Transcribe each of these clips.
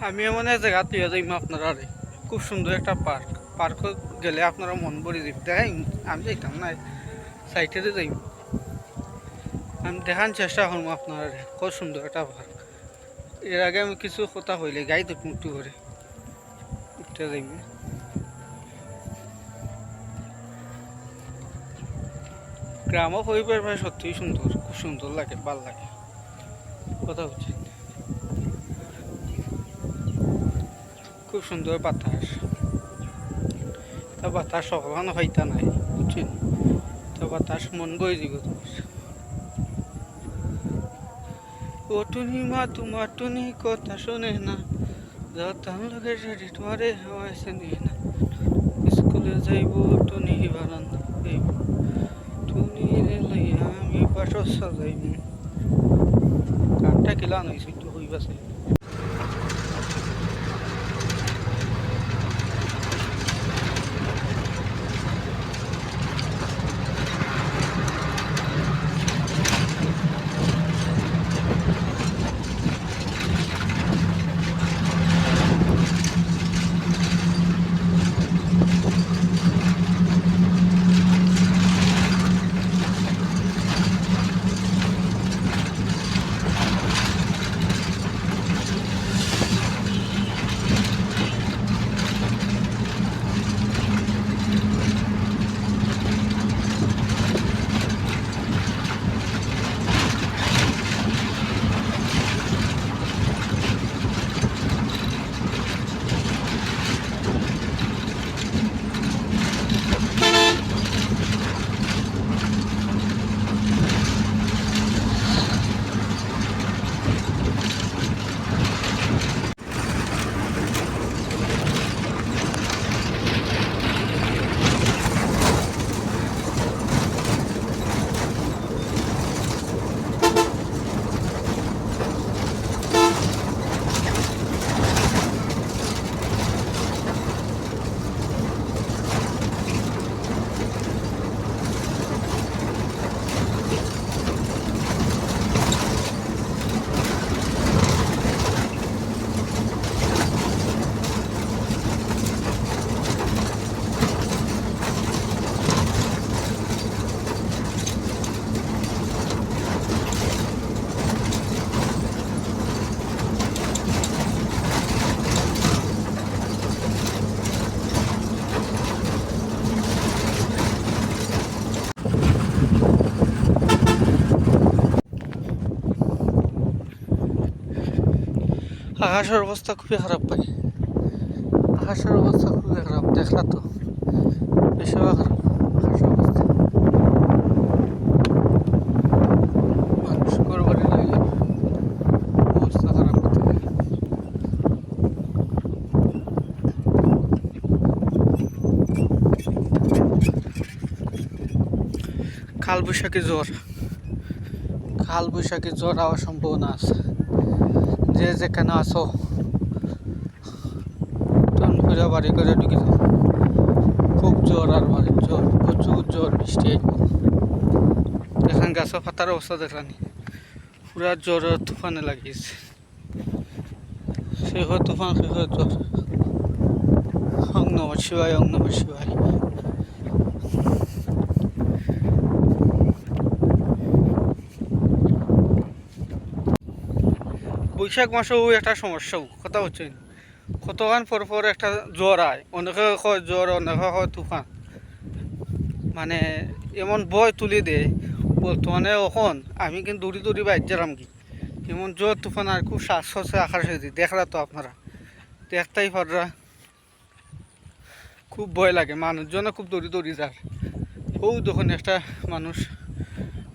আমি এমন এক জায়গা তুই যাইম আপনারা খুব সুন্দর একটা পার্ক। পার্ক গেলে আপনারা মন ভরে যাবে। দেখাই আমি যাইতাম না, সাইটে যাইম। আমি দেখার চেষ্টা করবো আপনারা খুব সুন্দর একটা পার্ক। এর আগে আমি কিছু কথা হইলে গাই তো মুক্তি করে উঠতে যাইম। গ্রামও পরিবার ভাই সত্যিই সুন্দর, খুব সুন্দর লাগে, ভাল লাগে। কথা হচ্ছে খুব সুন্দর বাতাস। তা বাতাস সকানো হইতা নাই, বুঝছেন? তো বাতাস মন বই দিব তোমার। ও টুনি মা তোমার টুনি কথা শোনে না, যতন লোকে সেটি তোমারে হওয়াইছে নিয়ে না। স্কুলে যাইব টুনি বারান্দা যাইব, টুনি রে লইয়া আমি বাসর সাজাইব। গানটা কিলান হয়েছে একটু হইবাছে। আকাশের অবস্থা খুবই খারাপ ভাই, আকাশের অবস্থা খুবই খারাপ। দেখলা তো বেশিরভাগ খারাপ আকাশের অবস্থা। মানুষ ঘর বাড়ি রইলে অবস্থা খারাপ হতে পারে। কালবৈশাখী জ্বর, কালবৈশাখী জ্বর হওয়ার সম্ভাবনা আছে। যে যেখানে আসো তখন করে বাড়ি করে ঢুকে যাও। খুব জ্বর আর বাড়ির জ্বর, প্রচুর জ্বর, বৃষ্টি। এখান গাছের পাতার অবস্থা দেখলানি, পুরা জ্বর তুফানে লাগিয়েছে। সে হয় তুফান, সে হয় জ্বর। ওং নমঃ শিবায়, ওং নমঃ শিবায়। বৈশাখ মাসেও একটা সমস্যাও কথা হচ্ছে, কতক্ষণ পর পর একটা জ্বর আয়। অনেকে হয় জ্বর, অনেকে হয় তুফান। মানে এমন ভয় তুলি দেয় বর্তমানে। এখন আমি কিন্তু দৌড়ি দৌড়ি বাইর যারাম কি এমন জ্বর তুফান আর খুব শ্বাস হচ্ছে আকাশে দিয়ে। দেখরা তো আপনারা, দেখতেই পাররা। খুব ভয় লাগে, মানুষজনে খুব দৌড়ি দৌড়ি যায়। ও তখন একটা মানুষ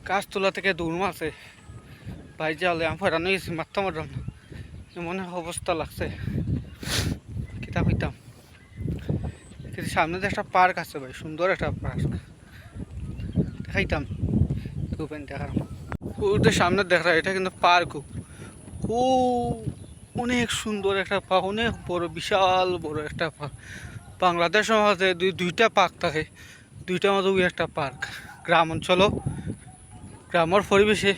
গাছতলা থেকে দৌড় মারছে, ভাই জালে আমি হয়রান হয়ে গেছি, মারতাম মারলাম না, এমন অবস্থা লাগছে। কিতাব হইতাম কিন্তু সামনে যে একটা পার্ক আছে ভাই, সুন্দর একটা পার্ক, দেখাইতাম খুবেন দেখার। ওদের সামনে দেখা এটা কিন্তু পার্ক, খুব অনেক সুন্দর একটা পার্ক, অনেক বড়, বিশাল বড় একটা পার্ক। বাংলাদেশের মাঝে দুইটা পার্ক থাকে, দুইটার মাঝে ওই একটা পার্ক। গ্রাম অঞ্চলও গ্রামের পরিবেশে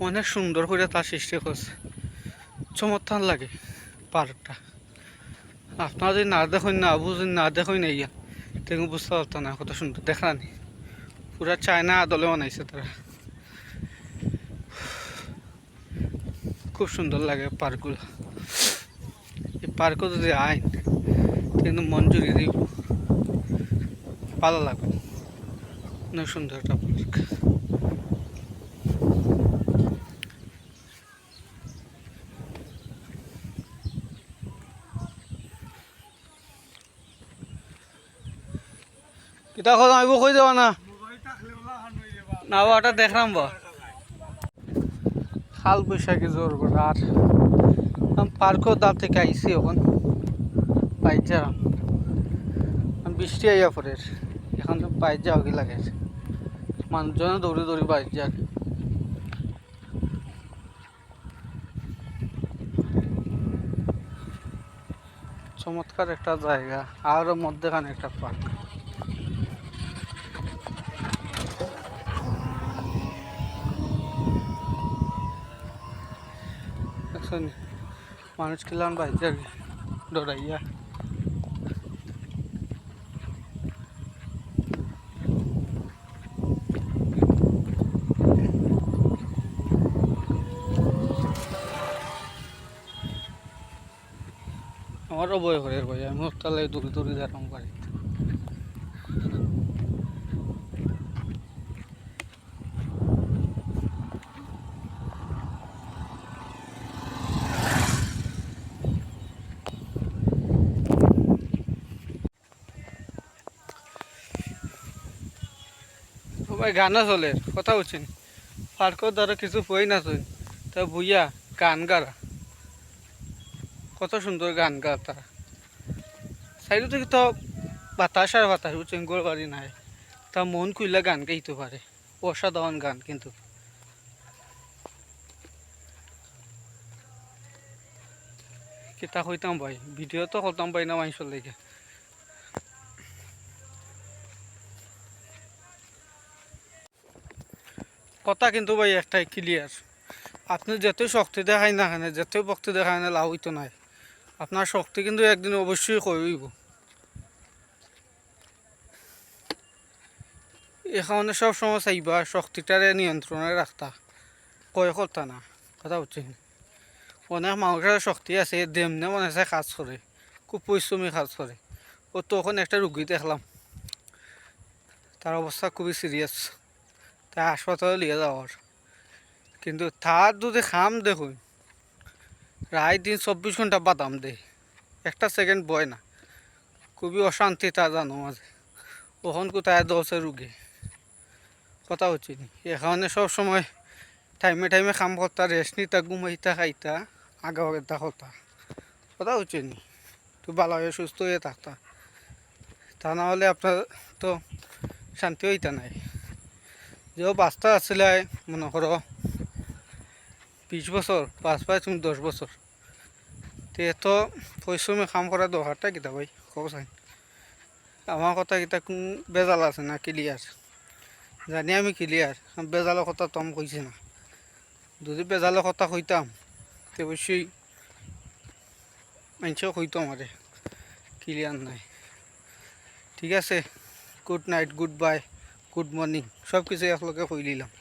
অনেক সুন্দর করে তার সৃষ্টি করছে, চমৎকার লাগে। পার্কটা। আপনারা যদি না দেখুন না বুঝুন না দেখুন না ইয়া তেমন বুঝতে পারতো না কত সুন্দর দেখানি পুরা চায়না আদলে বানাইছে তারা। খুব সুন্দর লাগে পার্কগুলো। এই পার্কও যদি আইন কিন্তু মন জুড়িয়ে দিব, ভালো লাগবে। অনেক সুন্দর একটা পার্ক। কিতা কথা আইব কই যাবা না না ওটা দেখলাম বা কাল বৈশাখী জোর করে আর পার্কও দাঁত থেকে আইসি এখন বাইর যারাম বৃষ্টি আইয়া পরে এখন তো বাইর যাওয়া কি লাগে মানুষজনে দৌড়ে দৌড়ে বাইর যাক। চমৎকার একটা জায়গা আর মধ্যেখানে একটা পার্ক। মানুষ কিলান বাইর যাক দৌড়াইয়া। আমারও বয় করে বই আমি তাহলে দূরে দূরে যেতাম পারি। ভাই গানও চলে কথা বলছেন পার্কের দ্বারা কিছু বই না চল তা বুইয়া গান গারা কত সুন্দর গান গা তারা। সাইড থেকে তো বাতাস আর বাতাস বুঝছেন গোর বাড়ি নাই তা মন খুললে গান গাইতে পারে। অসাধারণ গান কিন্তু কিতা কইতাম ভাই ভিডিও তো করতাম পাই না মানুষের লেগে। কথা কিন্তু ভাই একটাই ক্লিয়ার, আপনি যতই শক্তি দেখায় না কেন যতই ভক্তি দেখায় না লাভ হইতো নাই। আপনার শক্তি কিন্তু একদিন অবশ্যই কইব। এখানে সব সময় চাইবা শক্তিটারে নিয়ন্ত্রণে রাখতা কয় করতা না কথা হচ্ছে। অনেক মানুষের শক্তি আছে দেমনে মনে আছে কাজ করে খুব পরিশ্রমী কাজ করে। ও তখন একটা রুগী দেখলাম তার অবস্থা খুবই সিরিয়াস, তাই হাসপাতালে নিয়ে যাওয়ার কিন্তু তার যদি খাম দেখুন রায় দিন 24 ঘন্টা বাদাম দেয় একটা সেকেন্ড বয় না। খুবই অশান্তি তা জানো মাঝে ওখান কোথায় দশে রুগী কথা হচ্ছে এখানে সব সময় টাইমে টাইমে কাম করতা রেস্ট নিতা ঘুমাইতা খাইতা আগা আগেতা হতা কথা হচ্ছে নি তো ভালো হয়ে সুস্থ হয়ে থাকতা। তা না হলে আপনার তো শান্তি হইতা নাই। যেও বাচ্চা আসলে মনে করো 20 বছর 5 তুমি 10 বছর তে তো পরিশ্রমে কাম করার দরকারটা কিতা ভাই খবর চাই। আমার কথা কিতা কোন বেজাল আছে না ক্লিয়ার জানি আমি ক্লিয়ার বেজালের কথা তো আমি কইছি না। যদি বেজালের কথা কইতাম তো অবশ্যই মানুষও কইতো আমারে ক্লিয়ার নাই। ঠিক আছে good night good bye good morning সব কিছু একলগে কই নিলাম।